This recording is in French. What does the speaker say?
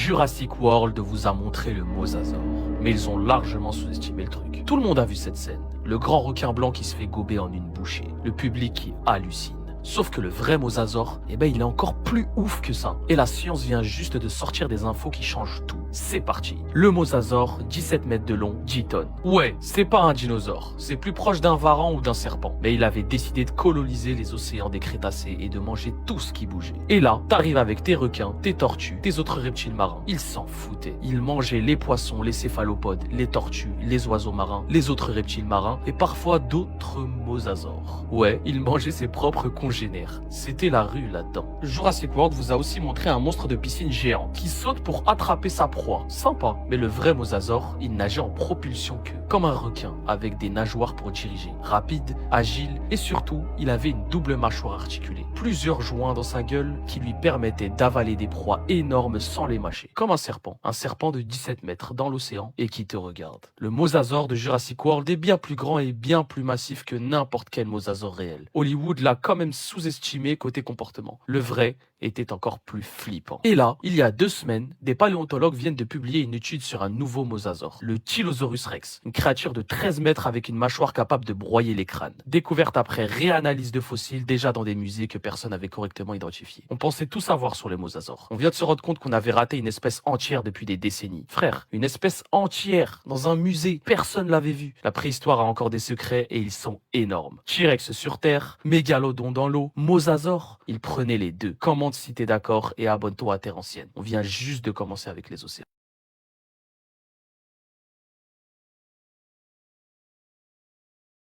Jurassic World vous a montré le mosasaure, mais ils ont largement sous-estimé le truc. Tout le monde a vu cette scène, le grand requin blanc qui se fait gober en une bouchée, le public qui hallucine. Sauf que le vrai mosasaure, il est encore plus ouf que ça. Et la science vient juste de sortir des infos qui changent tout. C'est parti. Le mosasaure, 17 mètres de long, 10 tonnes. Ouais, c'est pas un dinosaure, c'est plus proche d'un varan ou d'un serpent. Mais il avait décidé de coloniser les océans des Crétacés et de manger tout ce qui bougeait. Et là, t'arrives avec tes requins, tes tortues, tes autres reptiles marins. Il s'en foutait. Il mangeait les poissons, les céphalopodes, les tortues, les oiseaux marins, les autres reptiles marins et parfois d'autres mosasaures. Ouais, il mangeait ses propres congénères. C'était la rue là-dedans. Jurassic World vous a aussi montré un monstre de piscine géant qui saute pour attraper sa proie. Sympa. Mais le vrai mosasaure, il nageait en propulsion queue, comme un requin, avec des nageoires pour diriger. Rapide, agile et surtout, il avait une double mâchoire articulée. Plusieurs joints dans sa gueule qui lui permettaient d'avaler des proies énormes sans les mâcher. Comme un serpent. Un serpent de 17 mètres dans l'océan et qui te regarde. Le mosasaure de Jurassic World est bien plus grand et bien plus massif que n'importe quel mosasaure réel. Hollywood l'a quand même sous-estimé côté comportement. Le vrai était encore plus flippant. Et là, il y a 2 semaines, des paléontologues viennent de publier une étude sur un nouveau mosasaure, le Tylosaurus rex, une créature de 13 mètres avec une mâchoire capable de broyer les crânes. Découverte après réanalyse de fossiles déjà dans des musées que personne n'avait correctement identifiés. On pensait tout savoir sur les mosasaures. On vient de se rendre compte qu'on avait raté une espèce entière depuis des décennies. Frère, une espèce entière dans un musée, personne l'avait vu. La préhistoire a encore des secrets et ils sont énormes. T-Rex sur Terre, mégalodon dans l'eau, mosasaure, ils prenaient les deux. Commente si t'es d'accord et abonne-toi à Terre Ancienne. On vient juste de commencer avec les océans.